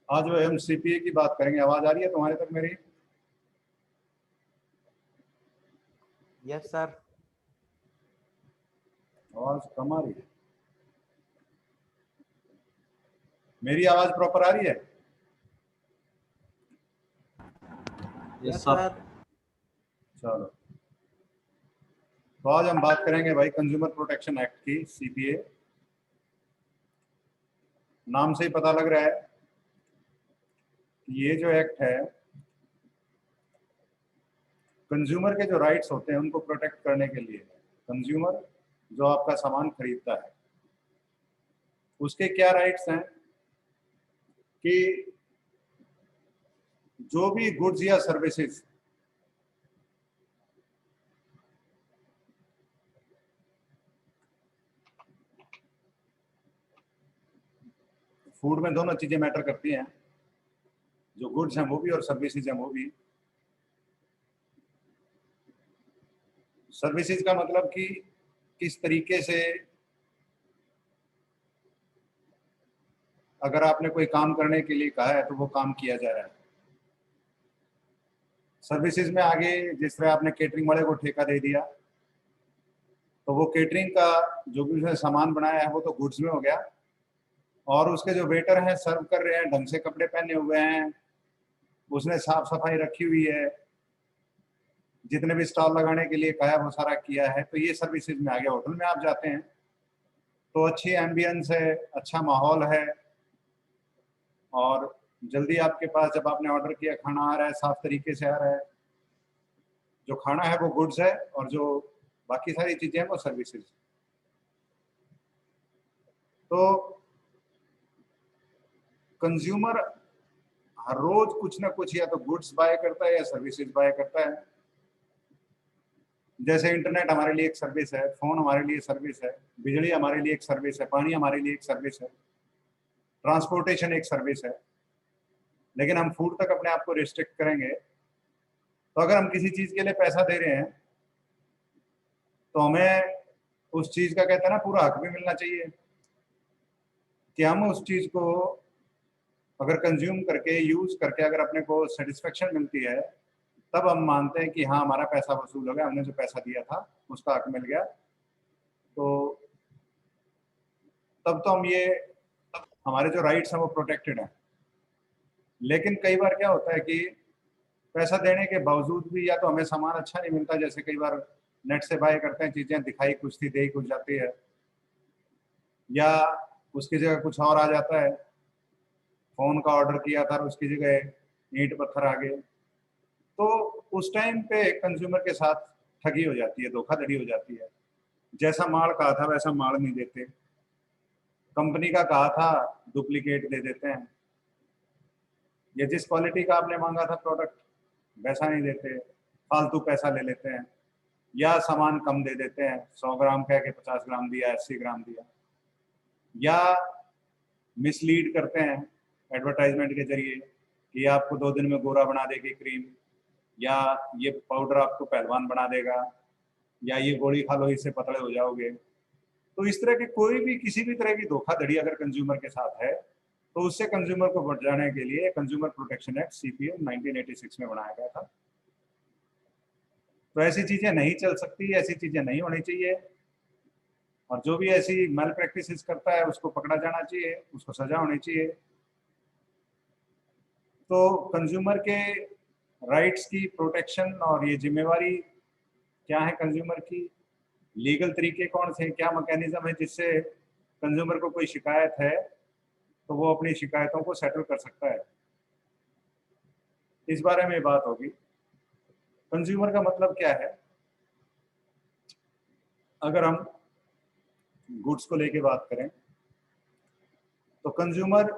आज जो हम सीपीए की बात करेंगे। आवाज आ रही है तुम्हारे तक मेरी? Yes sir. आवाज कम आ रही है। मेरी आवाज प्रॉपर आ रही है? Yes sir. चलो, तो आज हम बात करेंगे भाई कंज्यूमर प्रोटेक्शन एक्ट की, सीपीए। नाम से ही पता लग रहा है कि ये जो एक्ट है कंज्यूमर के जो राइट्स होते हैं उनको प्रोटेक्ट करने के लिए। कंज्यूमर जो आपका सामान खरीदता है उसके क्या राइट्स हैं कि जो भी गुड्स या सर्विसेज फूड में दोनों चीजें मैटर करती हैं, जो गुड्स हैं वो भी और सर्विसेज हैं वो भी। सर्विसेज का मतलब कि किस तरीके से अगर आपने कोई काम करने के लिए कहा है तो वो काम किया जा रहा है। सर्विसेज में आगे जिस तरह आपने केटरिंग वाले को ठेका दे दिया तो वो केटरिंग का जो भी उसने सामान बनाया है वो तो गुड्स में हो गया, और उसके जो वेटर हैं सर्व कर रहे हैं ढंग से कपड़े पहने हुए हैं, उसने साफ सफाई रखी हुई है, जितने भी स्टॉल लगाने के लिए कहा है वो सारा किया है, तो ये सर्विसेज में आ गया। होटल में आप जाते हैं तो अच्छी एम्बियंस है, अच्छा माहौल है, और जल्दी आपके पास जब आपने ऑर्डर किया खाना आ रहा है, साफ तरीके से आ रहा है। जो खाना है वो गुड्स है और जो बाकी सारी चीजें हैं वो सर्विसेज। तो कंज्यूमर हर रोज कुछ ना कुछ या तो गुड्स बाय करता है या सर्विसेज बाय करता है। जैसे इंटरनेट हमारे लिए एक सर्विस है, फोन हमारे लिए सर्विस है, बिजली हमारे लिए एक सर्विस है, पानी हमारे लिए एक सर्विस है, ट्रांसपोर्टेशन एक सर्विस है। लेकिन हम फूड तक अपने आप को रिस्ट्रिक्ट करेंगे तो अगर हम किसी चीज के लिए पैसा दे रहे हैं तो हमें उस चीज का कहते हैं ना पूरा हक भी मिलना चाहिए कि हम उस चीज को अगर कंज्यूम करके यूज करके अगर अपने को सेटिस्फेक्शन मिलती है तब हम मानते हैं कि हाँ हमारा पैसा वसूल हो गया, हमने जो पैसा दिया था उसका हक मिल गया। तो तब तो हम ये हमारे जो राइट्स हैं वो प्रोटेक्टेड हैं। लेकिन कई बार क्या होता है कि पैसा देने के बावजूद भी या तो हमें सामान अच्छा नहीं मिलता, जैसे कई बार नेट से बाय करते हैं चीजें दिखाई कुछ थी दे कुछ जाती है, या उसकी जगह कुछ और आ जाता है। फोन का ऑर्डर किया था और उसकी जगह ईंट पत्थर आ गए, तो उस टाइम पे कंज्यूमर के साथ ठगी हो जाती है, धोखाधड़ी हो जाती है। जैसा माल कहा था वैसा माल नहीं देते, कंपनी का कहा था डुप्लीकेट दे देते हैं, या जिस क्वालिटी का आपने मांगा था प्रोडक्ट वैसा नहीं देते, फालतू पैसा ले लेते हैं, या सामान कम दे देते हैं, 100 ग्राम कह के 50 ग्राम दिया, 80 ग्राम दिया, या मिसलीड करते हैं एडवर्टाइजमेंट के जरिए कि आपको 2 दिन में गोरा बना देगी क्रीम, या ये पाउडर आपको पहलवान बना देगा, या ये गोली खा लो इससे पतले हो जाओगे। तो इस तरह की कोई भी किसी भी तरह की धोखाधड़ी अगर कंज्यूमर के साथ है तो उससे कंज्यूमर को बचाने के लिए कंज्यूमर प्रोटेक्शन एक्ट सीपीए 1986 में बनाया गया था। तो ऐसी चीजें नहीं चल सकती, ऐसी चीजें नहीं होनी चाहिए, और जो भी ऐसी मैल प्रैक्टिस करता है उसको पकड़ा जाना चाहिए, उसको सजा होनी चाहिए। तो कंज्यूमर के राइट्स की प्रोटेक्शन और ये जिम्मेवारी क्या है कंज्यूमर की, लीगल तरीके कौन से, क्या मैकेनिज्म है जिससे कंज्यूमर को कोई शिकायत है तो वो अपनी शिकायतों को सेटल कर सकता है, इस बारे में बात होगी। कंज्यूमर का मतलब क्या है? अगर हम गुड्स को लेके बात करें तो कंज्यूमर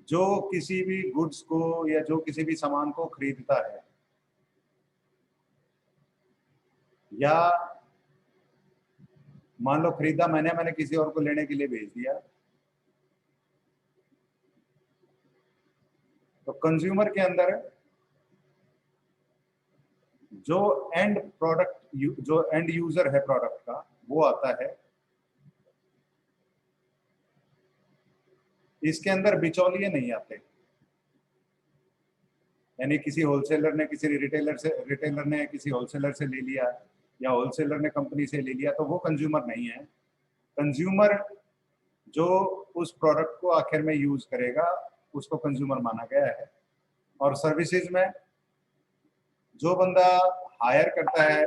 जो किसी भी गुड्स को या जो किसी भी सामान को खरीदता है, या मान लो खरीदा मैंने किसी और को लेने के लिए भेज दिया, तो कंज्यूमर के अंदर जो एंड प्रोडक्ट जो एंड यूजर है प्रोडक्ट का वो आता है। इसके अंदर बिचौलिए नहीं आते। यानी किसी होलसेलर ने किसी रिटेलर ने किसी होलसेलर से ले लिया या होलसेलर ने कंपनी से ले लिया, तो वो कंज्यूमर नहीं है। कंज्यूमर जो उस प्रोडक्ट को आखिर में यूज करेगा उसको कंज्यूमर माना गया है। और सर्विसेज में जो बंदा हायर करता है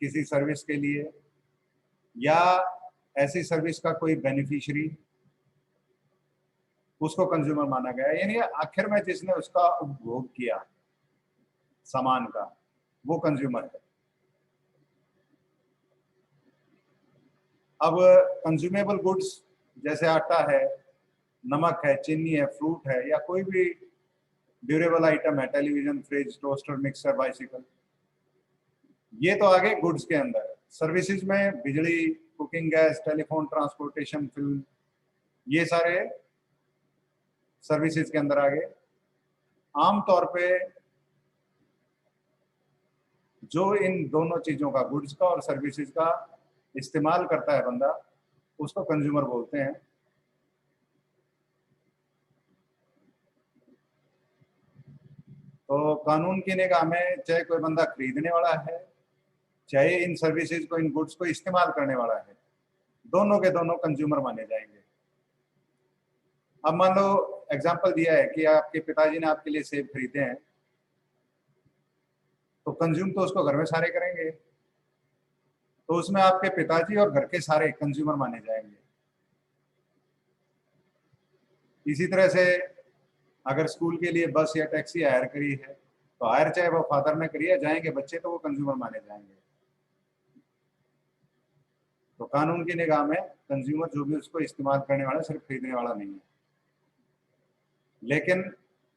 किसी सर्विस के लिए या ऐसी सर्विस का कोई बेनिफिशियरी, उसको कंज्यूमर माना गया है। यानी आखिर में जिसने उसका उपभोग किया सामान का, वो कंज्यूमर है। अब कंज्यूमेबल गुड्स जैसे आटा है, नमक है, चीनी है, फ्रूट है, या कोई भी ड्यूरेबल आइटम है, television, fridge, toaster, mixer, bicycle, ये तो आगे गुड्स के अंदर। सर्विसेज में बिजली, cooking gas, telephone, transportation, film, ये सारे सर्विसेज के अंदर आगे। आमतौर पे जो इन दोनों चीजों का, गुड्स का और सर्विसेज का इस्तेमाल करता है बंदा, उसको कंज्यूमर बोलते हैं। तो कानून की निगाह में चाहे कोई बंदा खरीदने वाला है, चाहे इन सर्विसेज को, इन गुड्स को इस्तेमाल करने वाला है, दोनों के दोनों कंज्यूमर माने जाएंगे। अब मान लो एग्जांपल दिया है कि आपके पिताजी ने आपके लिए सेब खरीदे हैं, तो कंज्यूम तो उसको घर में सारे करेंगे, तो उसमें आपके पिताजी और घर के सारे कंज्यूमर माने जाएंगे। इसी तरह से अगर स्कूल के लिए बस या टैक्सी हायर करी है, तो हायर चाहे वो फादर ने करी है, जाएंगे बच्चे तो वो कंज्यूमर माने जाएंगे। तो कानून की निगाह में कंज्यूमर जो भी उसको इस्तेमाल करने वाला, सिर्फ खरीदने वाला नहीं है। लेकिन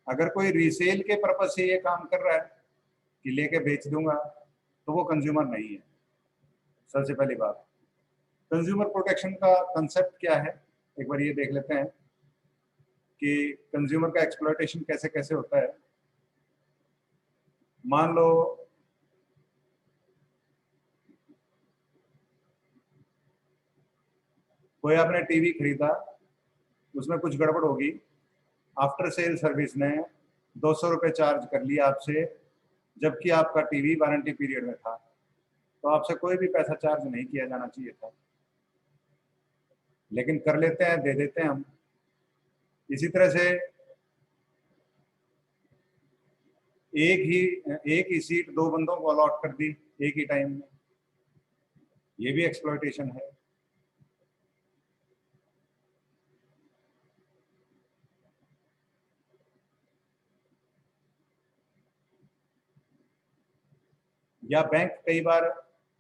अगर कोई रीसेल के पर्पज से ये काम कर रहा है कि लेके बेच दूंगा, तो वो कंज्यूमर नहीं है। सबसे पहली बात, कंज्यूमर प्रोटेक्शन का कंसेप्ट क्या है, एक बार ये देख लेते हैं कि कंज्यूमर का एक्सप्लॉयटेशन कैसे कैसे होता है। मान लो कोई आपने टीवी खरीदा, उसमें कुछ गड़बड़ होगी, आफ्टर सेल सर्विस ने 200 रुपये चार्ज कर लिया आपसे, जबकि आपका टीवी वारंटी पीरियड में था, तो आपसे कोई भी पैसा चार्ज नहीं किया जाना चाहिए था, लेकिन कर लेते हैं, दे देते हैं हम। इसी तरह से एक ही सीट दो बंदों को अलॉट कर दी एक ही टाइम में, ये भी एक्सप्लॉयटेशन है। या बैंक कई बार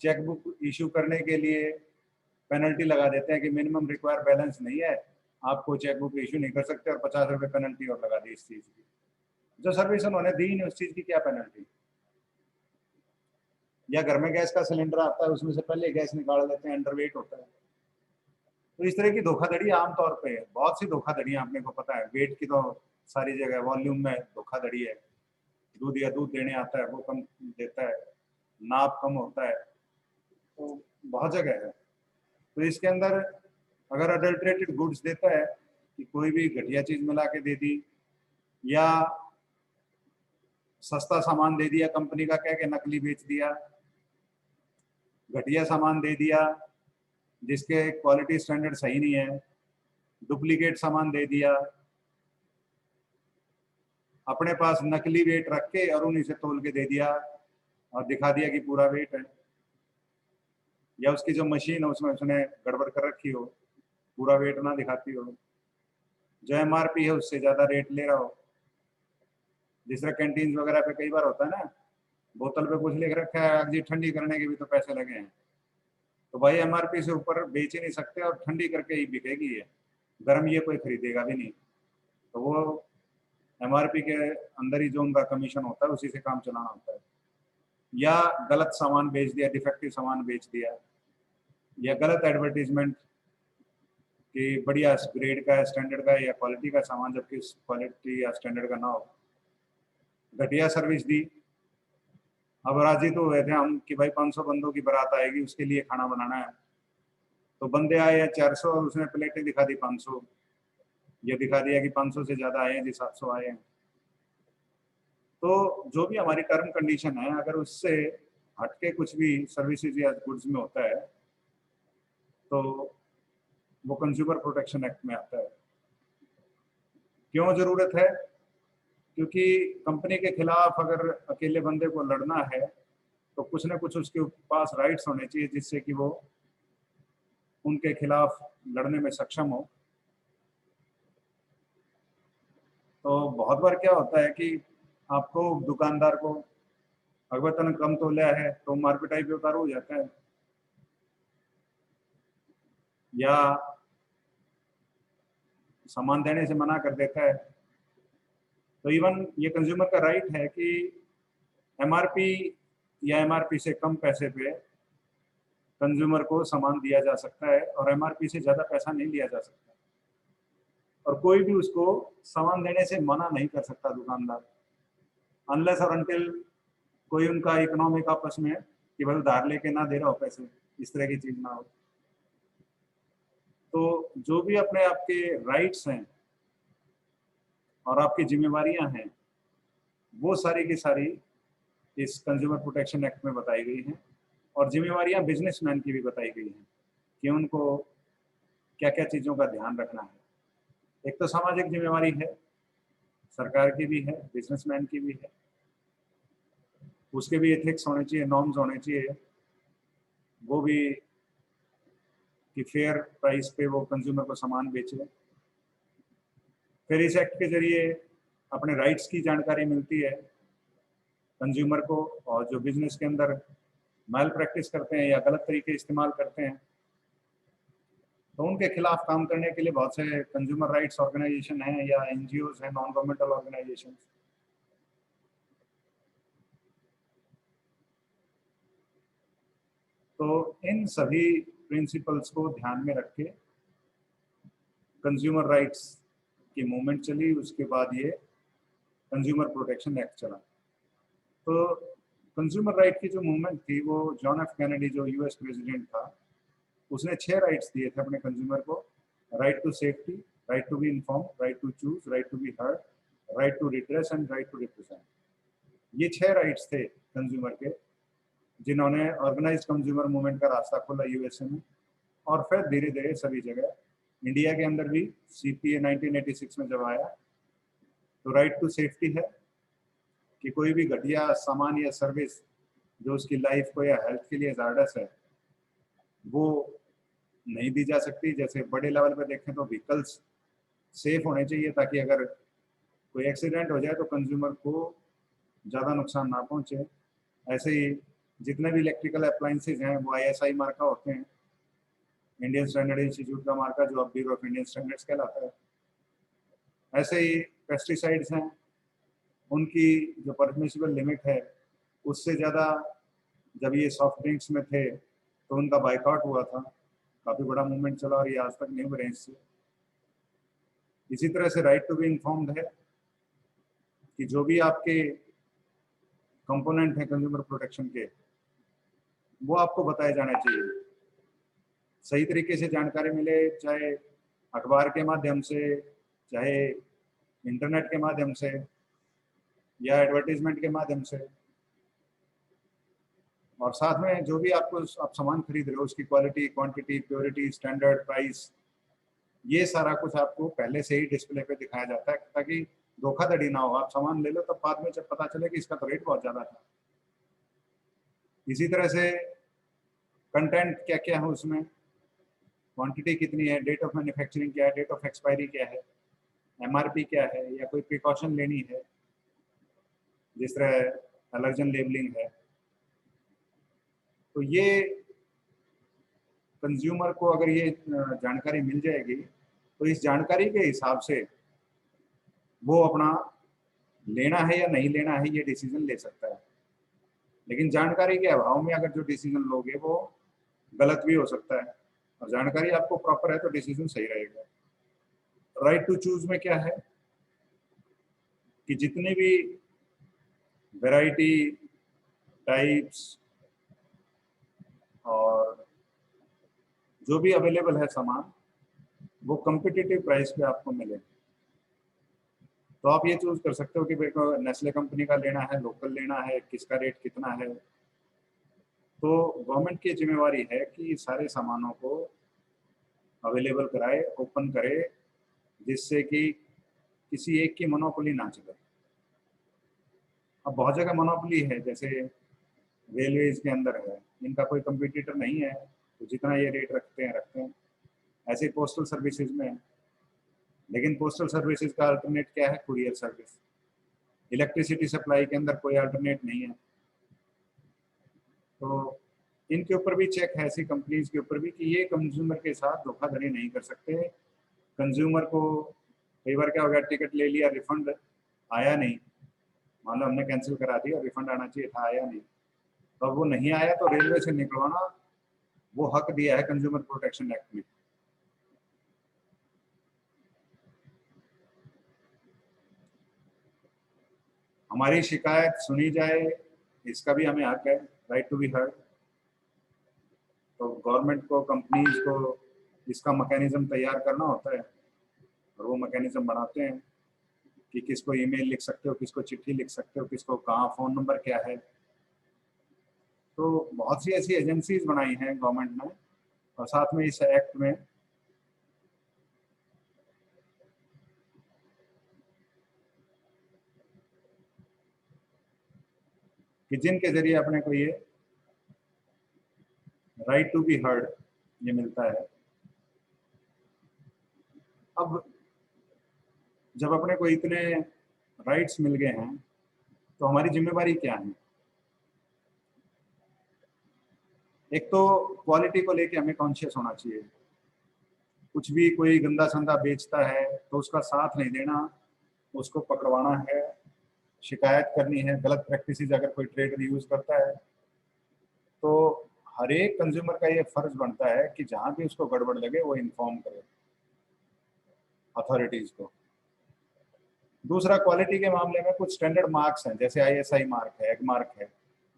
चेकबुक इशू करने के लिए पेनल्टी लगा देते हैं कि मिनिमम रिक्वायर बैलेंस नहीं है, आपको चेकबुक इशू नहीं कर सकते, और 50 रुपये पेनल्टी और लगा दी इस चीज की। जो सर्विस उन्होंने दी नहीं उस चीज की क्या पेनल्टी। या घर में गैस का सिलेंडर आता है, उसमें से पहले गैस निकाल देते हैं, अंडरवेट होता है। तो इस तरह की धोखाधड़ी आमतौर पे है, बहुत सी धोखाधड़ी आपने को पता है। वेट की तो सारी जगह, वॉल्यूम में धोखाधड़ी है, दूध या दूध देने आता है वो कम देता है, नाप कम होता है, तो बहुत जगह है। तो इसके अंदर अगर अडल्ट्रेटेड गुड्स देता है कि कोई भी घटिया चीज मिला के दे दी, या सस्ता सामान दे दिया कंपनी का कह के नकली बेच दिया, घटिया सामान दे दिया जिसके क्वालिटी स्टैंडर्ड सही नहीं है, डुप्लीकेट सामान दे दिया, अपने पास नकली वेट रख के और उन्हीं से तोल के दे दिया और दिखा दिया कि पूरा वेट है, या उसकी जो मशीन है उसमें उसने गड़बड़ कर रखी हो, पूरा वेट ना दिखाती हो, जो एमआरपी है उससे ज्यादा रेट ले रहा हो। जिस तरह कैंटीन वगैरह पे कई बार होता है ना, बोतल पे कुछ लिख रखा है जी ठंडी करने के भी तो पैसे लगे हैं, तो भाई एमआरपी से ऊपर बेच ही नहीं सकते और ठंडी करके ही बिकेगी ये, गर्म ये कोई खरीदेगा भी नहीं। तो वो एमआरपी के अंदर ही जो उनका कमीशन होता है उसी से काम चलाना होता है। या गलत सामान बेच दिया, डिफेक्टिव सामान बेच दिया, या गलत एडवर्टीजमेंट कि बढ़िया ग्रेड का, स्टैंडर्ड का या क्वालिटी का सामान, जबकि क्वालिटी या स्टैंडर्ड का ना हो, घटिया सर्विस दी। अब राजी तो हुए थे हम कि भाई 500 बंदों की बारात आएगी, उसके लिए खाना बनाना है, तो बंदे आए हैं 400 और उसने प्लेटें दिखा दी 500, ये दिखा दिया कि 500 से ज्यादा आए हैं जी, 700 आए हैं। तो जो भी हमारी टर्म कंडीशन है, अगर उससे हटके कुछ भी सर्विसेज या गुड्स में होता है तो वो कंज्यूमर प्रोटेक्शन एक्ट में आता है। क्यों जरूरत है? क्योंकि कंपनी के खिलाफ अगर अकेले बंदे को लड़ना है तो कुछ ना कुछ उसके पास राइट्स होने चाहिए जिससे कि वो उनके खिलाफ लड़ने में सक्षम हो। तो बहुत बार क्या होता है कि आपको दुकानदार को अगर तन कम तोला है तो मारपिटाई पे उतारू हो जाता है, या सामान देने से मना कर देता है। तो इवन ये कंज्यूमर का राइट है कि एमआरपी या एमआरपी से कम पैसे पे कंज्यूमर को सामान दिया जा सकता है और एमआरपी से ज़्यादा पैसा नहीं लिया जा सकता, और कोई भी उसको सामान देने से मना नहीं कर सकता दुकानदार, अनलेस और अनटिल कोई उनका इकोनॉमिक आपस में कि भाई उधार लेके ना दे रहा हो पैसे, इस तरह की चीज़ ना हो। तो जो भी अपने आपके राइट्स हैं और आपकी जिम्मेवारियां हैं वो सारी की सारी इस कंज्यूमर प्रोटेक्शन एक्ट में बताई गई हैं, और जिम्मेवारियां बिजनेसमैन की भी बताई गई हैं कि उनको क्या क्या चीज़ों का ध्यान रखना है। एक तो सामाजिक जिम्मेवारी है, सरकार की भी है, बिजनेसमैन की भी है, उसके भी एथिक्स होने चाहिए, नॉर्म्स होने चाहिए, वो भी कि फेयर प्राइस पे वो कंज्यूमर को सामान बेचे। फिर इस एक्ट के जरिए अपने राइट्स की जानकारी मिलती है कंज्यूमर को, और जो बिजनेस के अंदर मैल प्रैक्टिस करते हैं या गलत तरीके इस्तेमाल करते हैं तो उनके खिलाफ काम करने के लिए बहुत से कंज्यूमर राइट्स ऑर्गेनाइजेशन हैं या एनजीओज हैं, नॉन गवर्नमेंटल ऑर्गेनाइजेशन। तो इन सभी प्रिंसिपल्स को ध्यान में रख के कंज्यूमर राइट्स की मूवमेंट चली, उसके बाद ये कंज्यूमर प्रोटेक्शन एक्ट चला। तो कंज्यूमर राइट की जो मूवमेंट थी वो जॉन एफ कैनेडी जो यूएस प्रेसिडेंट था उसने 6 राइट्स दिए थे अपने कंज्यूमर को: right to safety, right to be inform, right to choose, right to be heard, right to redress and right to represent. ये 6 राइट्स थे कंज्यूमर के जिन्होंने ऑर्गेनाइज्ड कंज्यूमर मूवमेंट का रास्ता खोला यूएसए में, और फिर धीरे धीरे सभी जगह, इंडिया के अंदर भी सीपीए 1986 में जब आया तो राइट टू सेफ्टी है कि कोई भी घटिया सामान या सर्विस जो उसकी लाइफ को या हेल्थ के लिए हजार्डस है वो नहीं दी जा सकती। जैसे बड़े लेवल पे देखें तो व्हीकल्स सेफ होने चाहिए ताकि अगर कोई एक्सीडेंट हो जाए तो कंज्यूमर को ज़्यादा नुकसान ना पहुंचे। ऐसे ही जितने भी इलेक्ट्रिकल अप्लाइंसेज हैं वो आईएसआई मार्का होते हैं, इंडियन स्टैंडर्ड इंस्टीट्यूट का मार्का जो अब ब्यूरो ऑफ इंडियन स्टैंडर्ड्स कहलाता है। ऐसे ही पेस्टिसाइड्स हैं, उनकी जो परमिसिबल लिमिट है उससे ज़्यादा जब ये सॉफ्ट ड्रिंक्स में थे तो उनका बाइकआउट हुआ था, काफ़ी बड़ा मूवमेंट चला और ये आज तक नहीं बने इससे। इसी तरह से राइट टू बी इन्फॉर्म्ड है कि जो भी आपके कंपोनेंट हैं कंज्यूमर प्रोटेक्शन के वो आपको बताए जाने चाहिए, सही तरीके से जानकारी मिले, चाहे अखबार के माध्यम से, चाहे इंटरनेट के माध्यम से या एडवर्टीजमेंट के माध्यम से। और साथ में जो भी आपको आप सामान खरीद रहे हो उसकी quality, quantity, purity, standard, price, ये सारा कुछ आपको पहले से ही डिस्प्ले पे दिखाया जाता है ताकि धोखाधड़ी ना हो। आप सामान ले लो तब बाद में जब पता चले कि इसका तो रेट बहुत ज़्यादा था। इसी तरह से कंटेंट क्या क्या है उसमें, क्वांटिटी कितनी है, डेट ऑफ मैन्युफैक्चरिंग क्या है, डेट ऑफ एक्सपायरी क्या है, एमआरपी क्या है, या कोई प्रिकॉशन लेनी है जिस तरह एलर्जन लेबलिंग है। तो ये कंज्यूमर को अगर ये जानकारी मिल जाएगी तो इस जानकारी के हिसाब से वो अपना लेना है या नहीं लेना है ये डिसीजन ले सकता है। लेकिन जानकारी के अभाव में अगर जो डिसीजन लोगे वो गलत भी हो सकता है, और जानकारी आपको प्रॉपर है तो डिसीजन सही रहेगा। राइट टू चूज में क्या है कि जितनी भी वैरायटी, टाइप्स और जो भी अवेलेबल है सामान वो कम्पिटिटिव प्राइस पे आपको मिले। तो आप ये चूज कर सकते हो कि मेरे को नेस्ले कंपनी का लेना है, लोकल लेना है, किसका रेट कितना है। तो गवर्नमेंट की जिम्मेवारी है कि सारे सामानों को अवेलेबल कराए, ओपन करे, जिससे कि किसी एक की मोनोपोली ना चले। अब बहुत जगह मोनोपोली है, जैसे रेलवेज के अंदर है, इनका कोई कंपटीटर नहीं है, तो जितना ये रेट रखते हैं। ऐसे पोस्टल सर्विसेज में है, लेकिन पोस्टल सर्विसेज का अल्टरनेट क्या है? Courier service. इलेक्ट्रिसिटी सप्लाई के अंदर कोई अल्टरनेट नहीं है। तो इनके ऊपर भी चेक है, ऐसी कंपनीज के ऊपर भी, कि ये कंज्यूमर के साथ धोखाधड़ी नहीं कर सकते। कंज्यूमर को कई बार क्या हो गया, टिकट ले लिया, रिफंड आया नहीं, मान लो हमने कैंसिल करा दिया, रिफंड आना चाहिए था, आया नहीं, तो अब वो नहीं आया तो रेलवे से निकलवाना वो हक दिया है कंज्यूमर प्रोटेक्शन एक्ट में। हमारी शिकायत सुनी जाए, इसका भी हमें हक है, राइट टू बी हर्ड। तो गवर्नमेंट को, कंपनीज को इसका मैकेनिज्म तैयार करना होता है, और वो मैकेनिज्म बनाते हैं कि किसको ईमेल लिख सकते हो, किसको चिट्ठी लिख सकते हो, किसको कहाँ, फ़ोन नंबर क्या है। तो बहुत सी ऐसी एजेंसीज बनाई हैं गवर्नमेंट ने, और साथ में इस एक्ट में कि जिनके जरिए अपने को ये राइट टू बी हर्ड ये मिलता है। अब जब अपने को इतने राइट्स मिल गए हैं, तो हमारी जिम्मेवारी क्या है? एक तो क्वालिटी को लेके हमें कॉन्शियस होना चाहिए। कुछ भी कोई गंदा संदा बेचता है तो उसका साथ नहीं देना, उसको पकड़वाना है, शिकायत करनी है। गलत प्रैक्टिसेस अगर कोई ट्रेडर यूज करता है, तो हर एक कंज्यूमर का ये फर्ज बनता है कि जहां भी उसको गड़बड़ लगे वो इन्फॉर्म करे अथॉरिटीज को। दूसरा, क्वालिटी के मामले में कुछ स्टैंडर्ड मार्क्स हैं, जैसे आईएसआई मार्क है, एग मार्क है,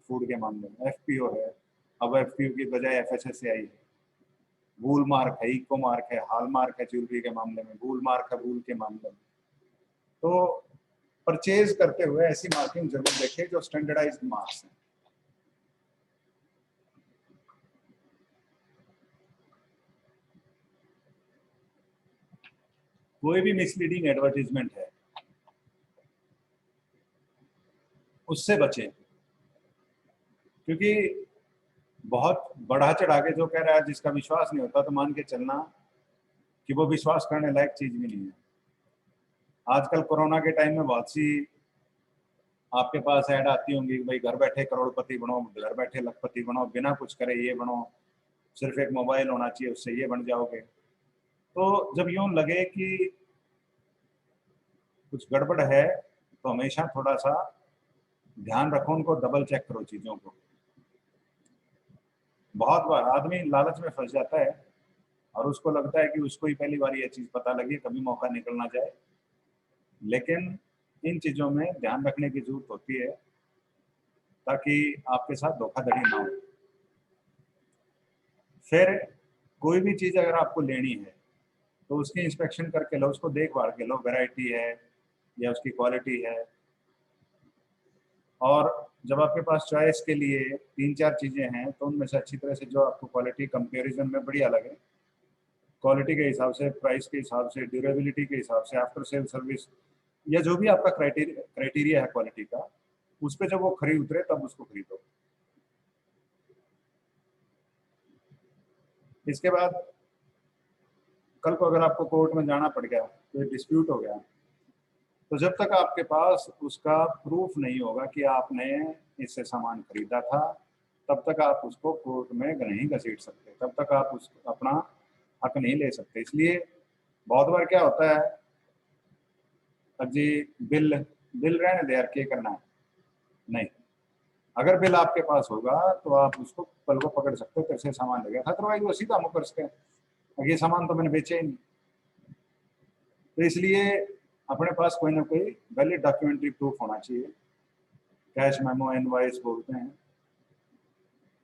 फूड के मामले में एफपीओ है, अब एफपीओ की बजाय एफएसएसएआई है, वूल मार्क है, इको मार्क है, हॉल मार्क है ज्वेलरी के मामले में, वूल मार्क है वूल के मामले में। तो परचेज करते हुए ऐसी मार्किंग जरूर देखें जो स्टैंडर्डाइज्ड मार्क्स हैं। कोई भी मिसलीडिंग एडवर्टीजमेंट है उससे बचें, क्योंकि बहुत बढ़ा चढ़ा के जो कह रहा है, जिसका विश्वास नहीं होता, तो मान के चलना कि वो विश्वास करने लायक चीज भी नहीं है। आजकल कोरोना के टाइम में बहुत सी आपके पास ऐड आती होंगी, भाई घर बैठे करोड़पति बनो, घर बैठे लखपति बनो, बिना कुछ करे ये बनो, सिर्फ एक मोबाइल होना चाहिए उससे ये बन जाओगे। तो जब यूं लगे कि कुछ गड़बड़ है, तो हमेशा थोड़ा सा ध्यान रखो, उनको डबल चेक करो चीजों को। बहुत बार आदमी लालच में फंस जाता है और उसको लगता है कि उसको ही पहली बार ये चीज पता लगी, कभी मौका निकल ना जाए। लेकिन इन चीजों में ध्यान रखने की जरूरत होती है ताकि आपके साथ धोखाधड़ी ना हो। फिर कोई भी चीज अगर आपको लेनी है तो उसकी इंस्पेक्शन करके लो, उसको देख भाल के लो, वैरायटी है या उसकी क्वालिटी है। और जब आपके पास चॉइस के लिए 3-4 चीजें हैं, तो उनमें से अच्छी तरह से जो आपको क्वालिटी कंपैरिजन में बढ़िया लगे, क्वालिटी के हिसाब से, प्राइस के हिसाब से, ड्यूरेबिलिटी के हिसाब से, आफ्टर सेल सर्विस, या जो भी आपका क्राइटेरिया है क्वालिटी का, उस पर जब वो खरी उतरे तब उसको खरीदो। इसके बाद कल को अगर आपको कोर्ट में जाना पड़ गया, तो डिस्प्यूट हो गया, तो जब तक आपके पास उसका प्रूफ नहीं होगा कि आपने इससे सामान खरीदा था, तब तक आप उसको कोर्ट में नहीं घसीट सकते, तब तक आप उस अपना हक नहीं ले सकते। इसलिए बहुत बार क्या होता है, अब जी बिल बिल रहने दे यार, क्या करना है, नहीं, अगर बिल आपके पास होगा तो आप उसको कल को पकड़ सकते हो, तेरे से सामान ले गया, अदरवाइज वो सीधा मुकर सकते हैं, ये सामान तो मैंने बेचा ही नहीं। तो इसलिए अपने पास कोई ना कोई वैलिड डॉक्यूमेंट्री प्रूफ होना चाहिए, कैश मेमो, इनवॉइस बोलते हैं,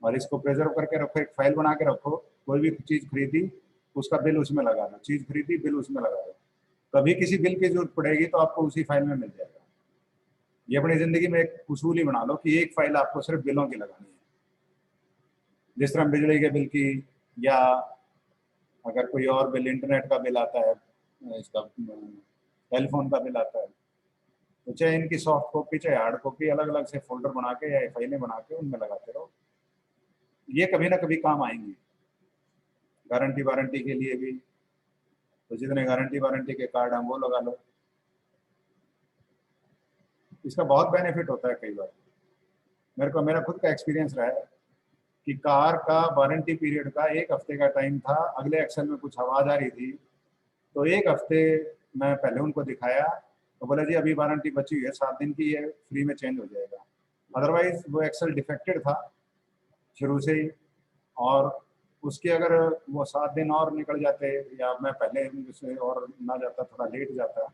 और इसको प्रिजर्व करके रखो, एक फाइल बना के रखो। कोई भी चीज खरीदी उसका बिल उसमें लगा दो, चीज खरीदी बिल उसमें लगा दो। कभी किसी बिल की जरूरत पड़ेगी तो आपको उसी फाइल में मिल जाएगा। ये अपनी जिंदगी में एक उसूल ही बना लो कि एक फाइल आपको सिर्फ बिलों की लगानी है। जिस तरह बिजली के बिल की, या अगर कोई और बिल, इंटरनेट का बिल आता है, इसका टेलीफोन का बिल आता है, तो चाहे इनकी सॉफ्ट कॉपी चाहे हार्ड कॉपी अलग अलग से फोल्डर बना के या फाइलें बना के उनमें लगाते रहो। ये कभी ना कभी काम आएंगी। गारंटी वारंटी के लिए भी तो जितने गारंटी वारंटी के कार्ड हैं वो लगा लो। इसका बहुत बेनिफिट होता है। कई बार मेरा खुद का एक्सपीरियंस रहा है कि कार का वारंटी पीरियड का 1 हफ्ते का टाइम था। अगले एक्सेल में कुछ आवाज़ आ रही थी तो 1 हफ्ते मैं पहले उनको दिखाया तो बोला जी अभी वारंटी बची हुई है 7 दिन की, ये फ्री में चेंज हो जाएगा। अदरवाइज वो एक्सेल डिफेक्टेड था शुरू से ही, और उसके अगर वो 7 दिन और निकल जाते या मैं पहले से और ना जाता, थोड़ा लेट जाता,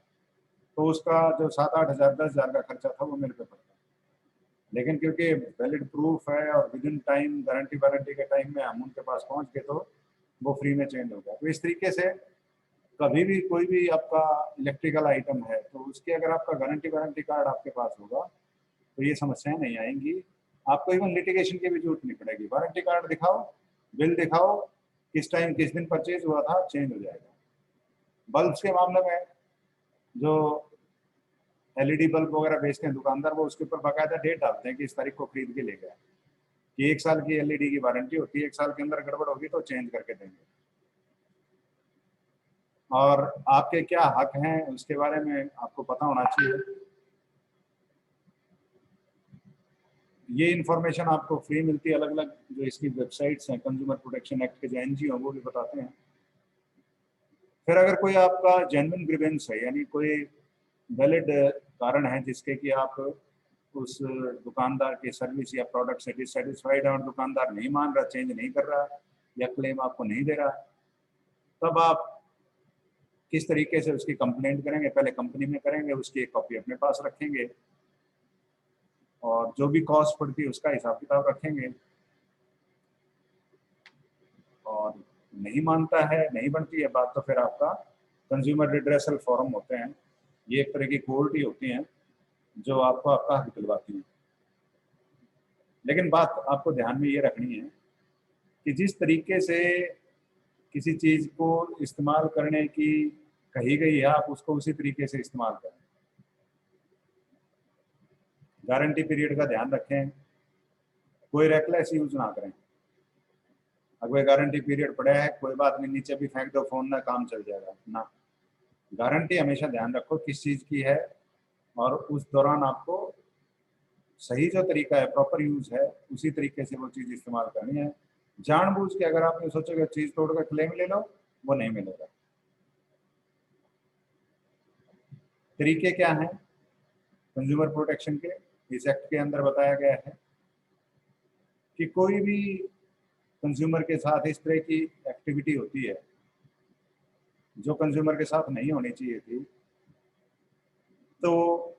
तो उसका जो 7-8 हज़ार 10 हज़ार का खर्चा था वो मेरे पे पड़ता। लेकिन क्योंकि वैलिड प्रूफ है और with in time guarantee warranty के टाइम में हम उनके पास पहुंच गए तो वो फ्री में चेंज हो गया। तो इस तरीके से कभी भी कोई भी आपका इलेक्ट्रिकल आइटम है तो उसके अगर आपका गारंटी वारंटी कार्ड आपके पास होगा तो ये समस्याएं नहीं आएंगी। आपको इवन लिटिगेशन की भी जरूरत नहीं पड़ेगी। वारंटी कार्ड दिखाओ, बिल दिखाओ, किस टाइम किस दिन परचेज हुआ था, चेंज हो जाएगा। बल्ब के मामले में जो एलईडी बल्ब वगैरह बेचते हैं दुकानदार, वो उसके ऊपर बाकायदा डेट डालते हैं कि इस तारीख को खरीद के ले गए, कि 1 साल की एलईडी की वारंटी होती है, 1 साल के अंदर गड़बड़ होगी तो चेंज करके देंगे। और आपके क्या हक हैं उसके बारे में आपको पता होना चाहिए। ये इंफॉर्मेशन आपको फ्री मिलती है। अलग अलग जो इसकी वेबसाइट्स हैं, कंज्यूमर प्रोटेक्शन एक्ट के जो एनजीओ हैं वो भी बताते हैं। फिर अगर कोई आपका जेन्युइन ग्रीवेंस है, यानी कोई वैलिड कारण है जिसके कि आप उस दुकानदार की सर्विस या प्रोडक्ट से डिससेटिस्फाइड है और दुकानदार नहीं मान रहा, चेंज नहीं कर रहा या क्लेम आपको नहीं दे रहा, तब आप किस तरीके से उसकी कंप्लेंट करेंगे? पहले कंपनी में करेंगे, उसकी एक कॉपी अपने पास रखेंगे और जो भी कॉस्ट पड़ती है उसका हिसाब किताब रखेंगे। और नहीं मानता है, नहीं बनती है बात, तो फिर आपका कंज्यूमर रिड्रेसल फोरम होते हैं। ये एक तरह की कोर्ट ही होती हैं जो आपको आपका हक दिलवाती हैं। लेकिन बात आपको ध्यान में ये रखनी है कि जिस तरीके से किसी चीज़ को इस्तेमाल करने की कही गई है, आप उसको उसी तरीके से इस्तेमाल करें। गारंटी पीरियड का ध्यान रखें, कोई रेकलेस यूज ना करें। अगर गारंटी पीरियड पड़ा है कोई बात नहीं, नीचे भी फेंक दो फोन ना, काम चल जाएगा ना। गारंटी हमेशा ध्यान रखो किस चीज़ की है और उस दौरान आपको सही जो तरीका है, प्रॉपर यूज है, उसी तरीके से वो चीज़ इस्तेमाल करनी है। जानबूझ के अगर आपने सोचोगे चीज़ तोड़कर क्लेम ले लो, वो नहीं मिलेगा। तरीके क्या हैं कंज्यूमर प्रोटेक्शन के? इस एक्ट के अंदर बताया गया है कि कोई भी कंज्यूमर के साथ इस तरह की एक्टिविटी होती है जो कंज्यूमर के साथ नहीं होनी चाहिए थी, तो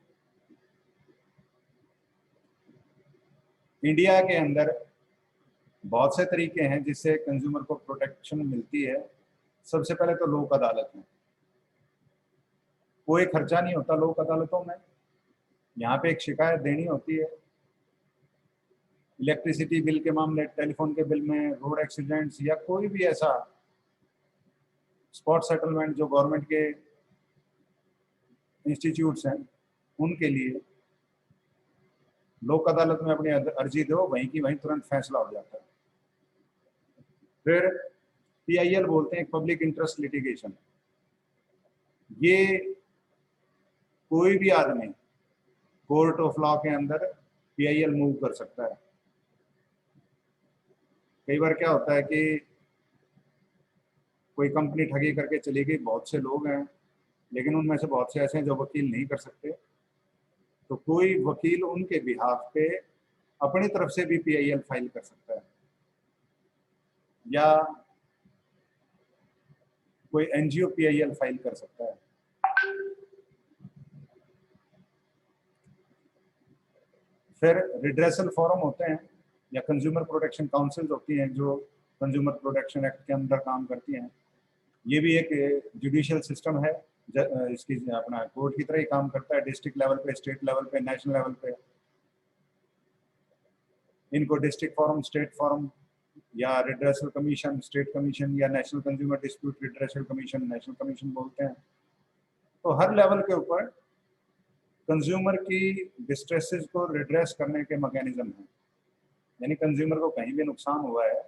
इंडिया के अंदर बहुत से तरीके हैं जिससे कंज्यूमर को प्रोटेक्शन मिलती है। सबसे पहले तो लोक अदालत में कोई खर्चा नहीं होता। लोक अदालतों में यहाँ पे एक शिकायत देनी होती है। इलेक्ट्रिसिटी बिल के मामले, टेलीफोन के बिल में, रोड एक्सीडेंट्स या कोई भी ऐसा स्पॉट सेटलमेंट जो गवर्नमेंट के इंस्टीट्यूट्स हैं उनके लिए लोक अदालत में अपनी अर्जी दो, वहीं की वहीं तुरंत फैसला हो जाता है। फिर पीआईएल बोलते हैं, पब्लिक इंटरेस्ट लिटिगेशन। ये कोई भी आदमी कोर्ट ऑफ लॉ के अंदर पीआईएल मूव कर सकता है। कई बार क्या होता है कि कोई कंपनी ठगी करके चली गई, बहुत से लोग हैं लेकिन उनमें से बहुत से ऐसे हैं जो वकील नहीं कर सकते, तो कोई वकील उनके बिहाफ पे अपनी तरफ से भी पीआईएल फाइल कर सकता है, या कोई एनजीओ पीआईएल फाइल कर सकता है। फिर रिड्रेसल फोरम होते हैं या कंज्यूमर प्रोटेक्शन काउंसिल होती हैं जो कंज्यूमर प्रोटेक्शन एक्ट के अंदर काम करती हैं। ये भी एक जुडिशियल सिस्टम है इसकी अपना कोर्ट की तरह ही काम करता है, डिस्ट्रिक्ट लेवल पे, स्टेट लेवल पे, नेशनल लेवल पे। इनको डिस्ट्रिक्ट फॉरम, स्टेट फॉरम या रिड्रेसल कमीशन, स्टेट कमीशन, या national consumer dispute redressal commission, national commission बोलते हैं। तो हर लेवल के ऊपर कंज्यूमर की डिस्ट्रेसेस को रिड्रेस करने के मैकेनिज्म हैं। यानी कंज्यूमर को कहीं भी नुकसान हुआ है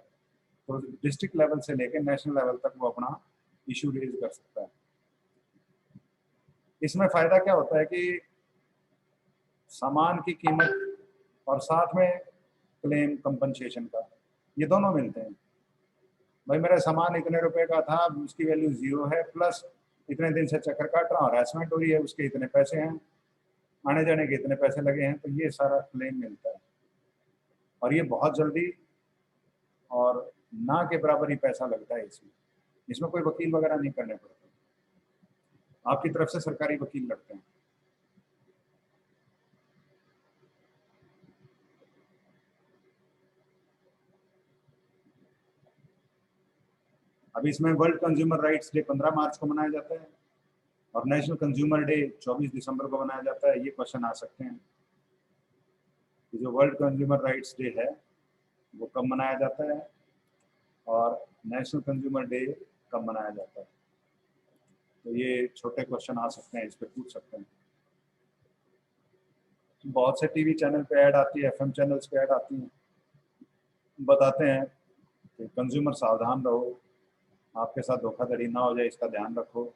तो डिस्ट्रिक्ट लेवल से लेकर नेशनल लेवल तक वो अपना इशू रेज कर सकता है। इसमें फायदा क्या होता है कि सामान की कीमत और साथ में क्लेम कंपनसेशन का, ये दोनों मिलते हैं। भाई मेरा सामान इतने रुपए का था, उसकी वैल्यू 0 है, प्लस इतने दिन से चक्कर काट रहा हूँ, हरासमेंट हो रही है, उसके इतने पैसे हैं, आने जाने के इतने पैसे लगे हैं, तो ये सारा क्लेम मिलता है। और ये बहुत जल्दी और ना के बराबर ही पैसा लगता है इसमें। इसमें कोई वकील वगैरह नहीं करने पड़ते, आपकी तरफ से सरकारी वकील लगते हैं। अभी इसमें वर्ल्ड कंज्यूमर राइट्स डे 15 मार्च को मनाया जाता है और नेशनल कंज्यूमर डे 24 दिसंबर को मनाया जाता है। ये क्वेश्चन आ सकते हैं कि जो वर्ल्ड कंज्यूमर राइट्स डे है वो कब मनाया जाता है और नेशनल कंज्यूमर डे कब मनाया जाता है। तो ये छोटे क्वेश्चन आ सकते हैं, इस पर पूछ सकते हैं। बहुत से टीवी चैनल पे ऐड आती है, एफएम चैनल्स पे ऐड आती हैं, बताते हैं कि कंज्यूमर सावधान रहो, आपके साथ धोखाधड़ी ना हो जाए, इसका ध्यान रखो।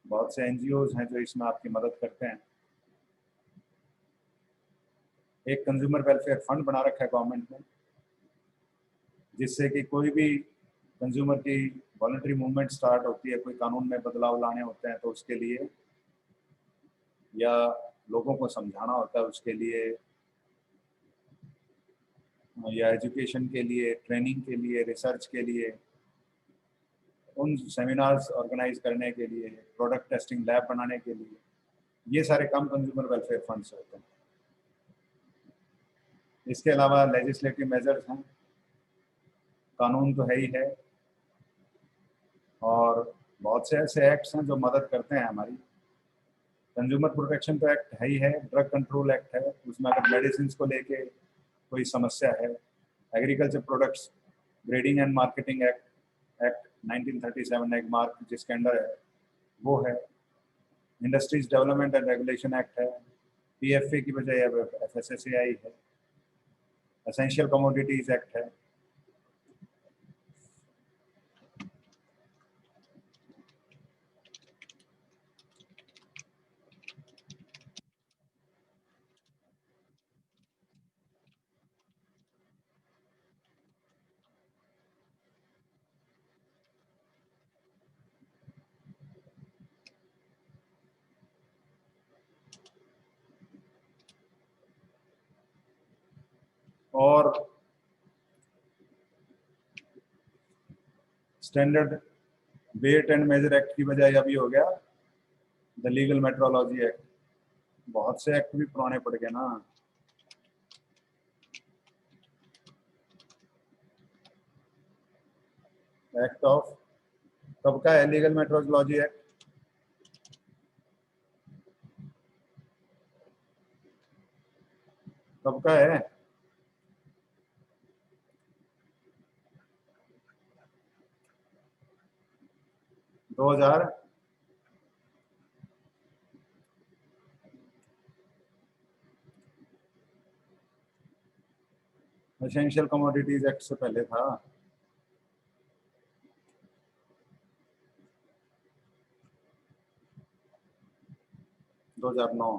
बहुत से एनजीओज हैं जो इसमें आपकी मदद करते हैं। एक कंज्यूमर वेलफेयर फंड बना रखा है गवर्नमेंट ने, जिससे कि कोई भी कंज्यूमर की वॉलंटरी मूवमेंट स्टार्ट होती है, कोई कानून में बदलाव लाने होते हैं तो उसके लिए, या लोगों को समझाना होता है उसके लिए, या एजुकेशन के लिए, ट्रेनिंग के लिए, रिसर्च के लिए, उन सेमिनार्स ऑर्गेनाइज करने के लिए, प्रोडक्ट टेस्टिंग लैब बनाने के लिए, ये सारे काम कंज्यूमर वेलफेयर फंड से होते हैं। इसके अलावा लेजिस्लेटिव मेजर्स हैं, कानून तो है ही है, और बहुत से ऐसे एक्ट्स हैं जो मदद करते हैं हमारी। कंज्यूमर प्रोटेक्शन तो एक्ट है ही है, ड्रग कंट्रोल एक्ट है, उसमें अगर मेडिसिन को लेके कोई समस्या है, agriculture products grading and marketing act 1937 egg mark जिसके अंडर है वो है। Industries development and regulation act है, पीएफए की बजाय अब एफएसएसएआई है। एसेंशियल कमोडिटीज एक्ट है। और standard weight and measure act की बजाय अभी हो गया द लीगल मेट्रोलॉजी एक्ट। बहुत से एक्ट भी पुराने पड़ गए ना। एक्ट ऑफ कब का है लीगल मेट्रोलॉजी एक्ट? कब का है? दो हजार एसेंशियल कमोडिटीज एक्ट से पहले था। 2009।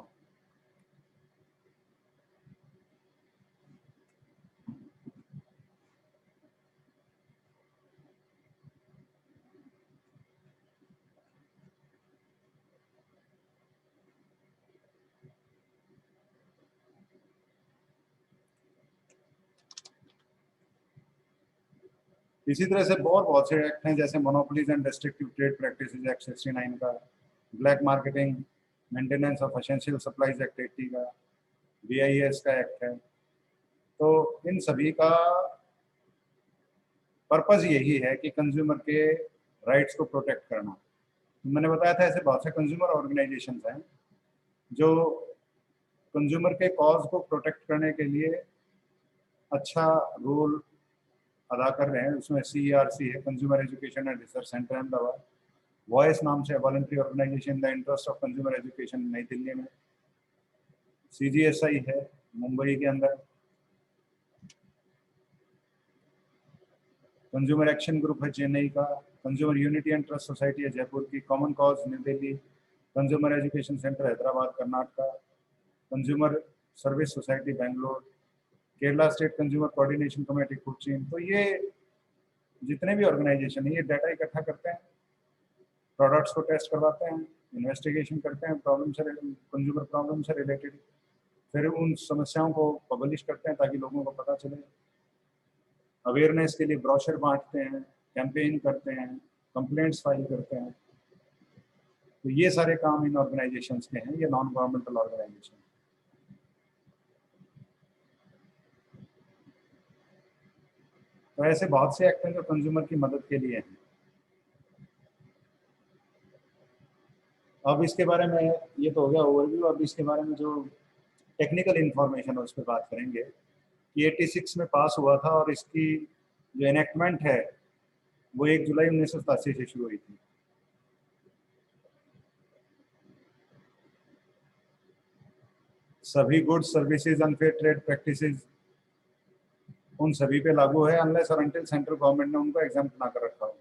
इसी तरह से बहुत से एक्ट हैं, जैसे monopolies and restrictive trade practices act 69 का, black marketing maintenance of essential supplies act 80 का, बीआईएस का एक्ट है। तो इन सभी का पर्पस यही है कि कंज्यूमर के राइट्स को प्रोटेक्ट करना। मैंने बताया था ऐसे बहुत से कंज्यूमर ऑर्गेनाइजेशंस हैं जो कंज्यूमर के कॉज को प्रोटेक्ट करने के लिए अच्छा रोल अदा कर रहे हैं। उसमें CERC है, consumer education and research centre Ahmedabad. Voice नाम से voluntary organisation the interest of consumer education New Delhi में। CGSI है मुंबई के अंदर। कंज्यूमर एक्शन ग्रुप है चेन्नई का। Consumer unity and trust society है जयपुर की। Common cause new Delhi. Consumer education centre Hyderabad Karnataka. Consumer service society Bangalore. Kerala state consumer coordination committee Cochin. तो ये जितने भी ऑर्गेनाइजेशन है ये डाटा इकट्ठा करते हैं, प्रोडक्ट्स को टेस्ट करवाते हैं, इन्वेस्टिगेशन करते हैं प्रॉब्लम से, कंज्यूमर प्रॉब्लम से रिलेटेड, फिर उन समस्याओं को पब्लिश करते हैं ताकि लोगों को पता चले। अवेयरनेस के लिए ब्रोशर बांटते हैं, कैंपेन करते हैं, कंप्लेंट्स फाइल करते हैं। तो ये सारे काम इन ऑर्गेनाइजेशंस के हैं, ये नॉन गवर्नमेंटल ऑर्गेनाइजेशन। तो ऐसे बहुत से एक्ट हैं जो कंज्यूमर की मदद के लिए हैं। अब इसके बारे में, ये तो हो गया ओवरव्यू, अब इसके बारे में जो टेक्निकल इंफॉर्मेशन है उस पर बात करेंगे। ये 86 में पास हुआ था और इसकी जो एनेक्टमेंट है वो 1 जुलाई 1987 से शुरू हुई थी। सभी goods services unfair trade practices उन सभी पे लागू है अनलेस और अनटिल सेंट्रल गवर्नमेंट ने उनको एग्जाम्प्ट ना कर रखा हो।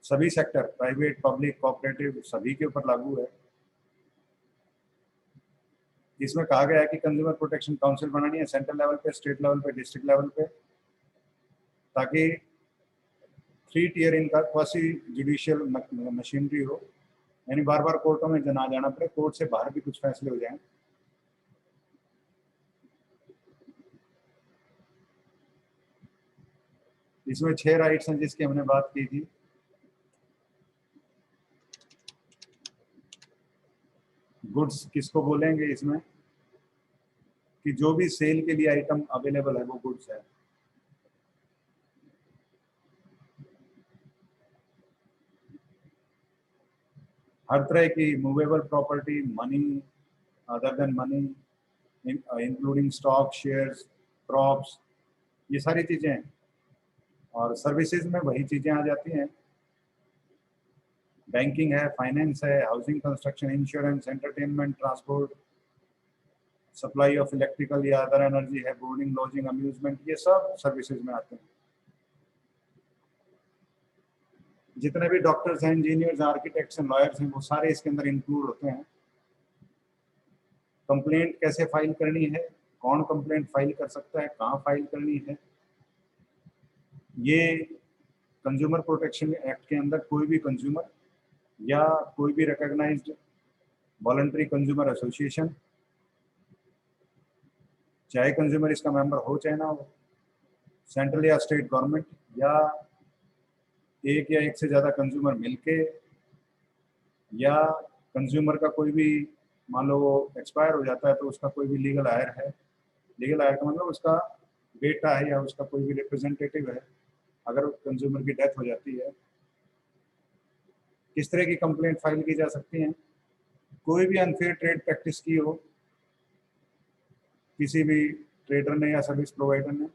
सभी सेक्टर, प्राइवेट, पब्लिक, कोऑपरेटिव, सभी के ऊपर लागू है। इसमें कहा गया है कि कंज्यूमर प्रोटेक्शन काउंसिल बनानी है सेंट्रल लेवल पे, स्टेट लेवल पे, डिस्ट्रिक्ट लेवल पे, ताकि 3 टियर इनका क्वासी जुडिशियल मशीनरी हो, यानी बार बार कोर्टों में ना जाना पड़े, कोर्ट से बाहर भी कुछ फैसले हो जाएं। इसमें 6 राइट्स हैं जिसकी हमने बात की थी। गुड्स किसको बोलेंगे इसमें, कि जो भी सेल के लिए आइटम अवेलेबल है वो गुड्स है। हर तरह की movable property, money, other than money, including stock, shares, crops, ये सारी चीजें हैं। और सर्विसेज में वही चीजें आ जाती हैं, बैंकिंग है, फाइनेंस है, housing, construction, insurance, entertainment, transport, supply of electrical या अदर एनर्जी है, बोर्डिंग, लॉजिंग, अम्यूजमेंट, ये सब सर्विसेज में आते हैं। जितने भी डॉक्टर्स हैं, इंजीनियर्स, आर्किटेक्ट्स एंड लॉयर्स हैं, वो सारे इसके अंदर इंक्लूड होते हैं। कंप्लेंट कैसे फाइल करनी है, कौन कंप्लेंट फाइल कर सकता है, कहाँ फाइल करनी है, ये कंज्यूमर प्रोटेक्शन एक्ट के अंदर कोई भी कंज्यूमर या कोई भी रिकॉग्नाइज्ड वॉलंटरी कंज्यूमर एसोसिएशन, चाहे कंज्यूमर इसका मेंबर हो चाहे ना हो, सेंट्रल या स्टेट गवर्नमेंट, या एक या एक से ज़्यादा कंज्यूमर मिलके, या कंज्यूमर का कोई भी, मान लो वो एक्सपायर हो जाता है तो उसका कोई भी लीगल हायर है, लीगल हायर का मतलब उसका बेटा है या उसका कोई भी रिप्रेजेंटेटिव है, अगर कंज्यूमर की डेथ हो जाती है। किस तरह की कंप्लेंट फाइल की जा सकती हैं, कोई भी अनफेयर ट्रेड प्रैक्टिस की हो किसी भी ट्रेडर ने या सर्विस प्रोवाइडर ने,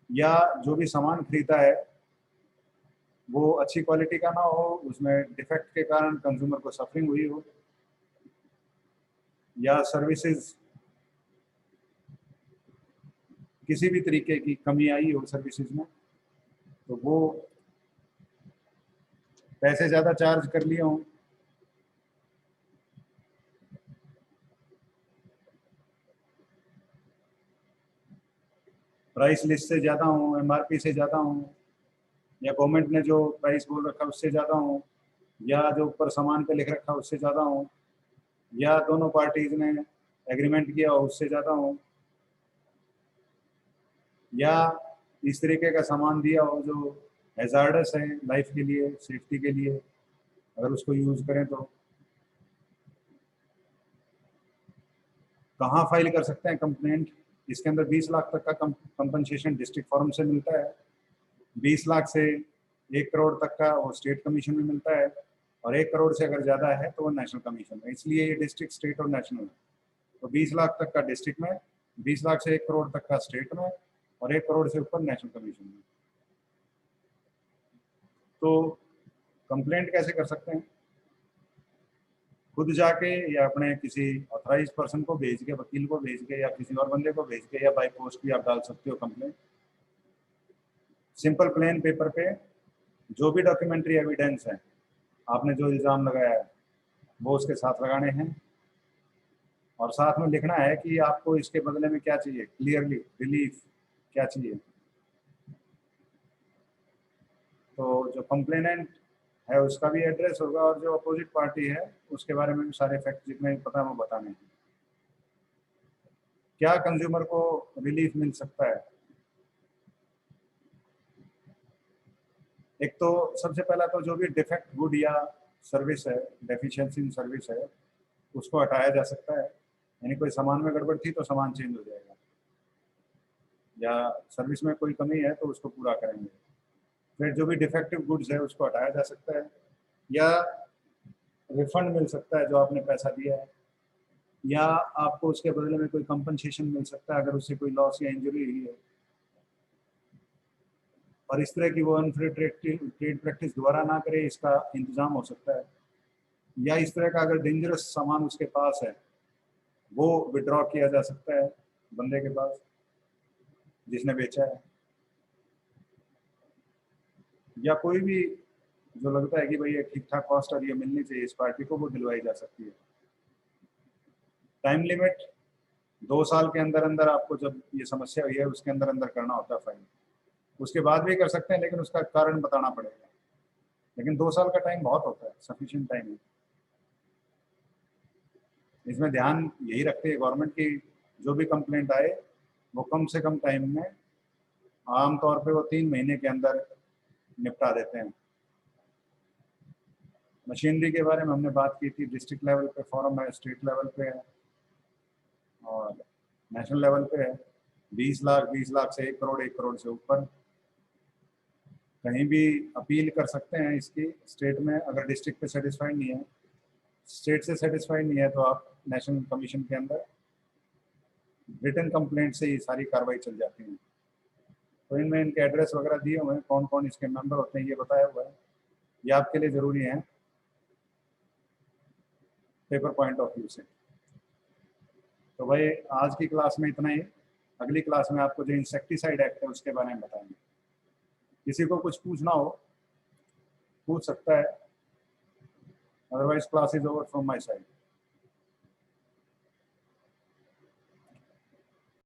या जो भी सामान खरीदा है वो अच्छी क्वालिटी का ना हो, उसमें डिफेक्ट के कारण कंज्यूमर को सफरिंग हुई हो, या सर्विसेज किसी भी तरीके की कमी आई हो सर्विसेज में, तो वो पैसे ज़्यादा चार्ज कर लिए हों, प्राइस लिस्ट से ज़्यादा हो, MRP से ज़्यादा हो, या गवर्नमेंट ने जो प्राइस बोल रखा उससे ज़्यादा हो, या जो ऊपर सामान पे लिख रखा उससे ज़्यादा हो, या दोनों पार्टीज ने एग्रीमेंट किया हो उससे ज़्यादा हो, या इस तरीके का सामान दिया हो जो हैजार्डस है लाइफ के लिए, सेफ्टी के लिए, अगर उसको यूज़ करें तो। कहाँ फाइल कर सकते हैं कंप्लेंट, इसके अंदर 20 लाख तक का कंपनसेशन डिस्ट्रिक्ट फॉर्म से मिलता है, 20 लाख से 1 करोड़ तक का वो स्टेट कमीशन में मिलता है, और 1 करोड़ से अगर ज़्यादा है तो वो नेशनल कमीशन है। इसलिए ये डिस्ट्रिक्ट, स्टेट और नेशनल है। तो 20 लाख तक का डिस्ट्रिक्ट में, 20 लाख से 1 करोड़ तक का स्टेट में, और 1 करोड़ से ऊपर नेशनल कमीशन में। तो कंप्लेंट कैसे कर सकते हैं? खुद जाके या अपने किसी ऑथराइज पर्सन को भेज के, वकील को भेज के, या किसी और बंदे को भेज के, या बाई पोस्ट भी आप डाल सकते हो कंप्लेंट। सिंपल प्लेन पेपर पे जो भी डॉक्यूमेंट्री एविडेंस है, आपने जो इल्ज़ाम लगाया है वो उसके साथ लगाने हैं, और साथ में लिखना है कि आपको इसके बदले में क्या चाहिए, क्लियरली रिलीफ क्या चाहिए। तो जो कंप्लेनेंट है उसका भी एड्रेस होगा, और जो अपोजिट पार्टी है उसके बारे में भी सारे फैक्ट जितने भी पता है वो बताने हैं। क्या कंज्यूमर को रिलीफ मिल सकता है? एक तो सबसे पहला तो जो भी डिफेक्ट गुड या सर्विस है, डेफिशिएंसी इन सर्विस है, उसको हटाया जा सकता है। यानी कोई सामान में गड़बड़ थी तो सामान चेंज हो जाएगा, या सर्विस में कोई कमी है तो उसको पूरा करेंगे। फिर जो भी डिफेक्टिव गुड्स है उसको हटाया जा सकता है, या रिफंड मिल सकता है जो आपने पैसा दिया है, या आपको उसके बदले में कोई कंपनसेशन मिल सकता है अगर उससे कोई लॉस या इंजरी हुई है। और इस तरह की वो अनफेयर ट्रेड प्रैक्टिस दोबारा ना करे, इसका इंतजाम हो सकता है। या इस तरह का अगर डेंजरस सामान उसके पास है वो विड्रॉ किया जा सकता है बंदे के पास जिसने बेचा है। या कोई भी जो लगता है कि भाई ये ठीक ठाक कॉस्ट और ये मिलनी चाहिए इस पार्टी को, वो दिलवाई जा सकती है। टाइम लिमिट 2 साल के अंदर अंदर आपको जब ये समस्या हुई है उसके अंदर अंदर करना होता है फाइल। उसके बाद भी कर सकते हैं लेकिन उसका कारण बताना पड़ेगा। लेकिन 2 साल का टाइम बहुत होता है, सफिशिएंट टाइम है। इसमें ध्यान यही रखते हैं गवर्नमेंट की जो भी कंप्लेंट आए वो कम से कम टाइम में, आमतौर पे वो 3 महीने के अंदर निपटा देते हैं। मशीनरी के बारे में हमने बात की थी। डिस्ट्रिक्ट लेवल पे फॉरम है, स्टेट लेवल पे है और नेशनल लेवल पे है। 20 लाख, 20 लाख से 1 करोड़, 1 करोड़ से ऊपर। कहीं भी अपील कर सकते हैं इसकी स्टेट में। अगर डिस्ट्रिक्ट पे सेटिस्फाइड नहीं है, स्टेट से सेटिस्फाइड नहीं है, तो आप नेशनल कमीशन के अंदर रिटन कंप्लेंट से ये सारी कार्रवाई चल जाती है। तो इनमें इनके एड्रेस वगैरह दिए हुए हैं, कौन कौन इसके मेंबर होते हैं ये बताया हुआ है। ये आपके लिए ज़रूरी है पेपर पॉइंट ऑफ व्यू से। तो भाई आज की क्लास में इतना ही। अगली क्लास में आपको जो इंसेक्टिसाइड एक्ट है उसके बारे में बताएंगे। किसी को कुछ पूछना हो पूछ सकता है, otherwise class is over from my side.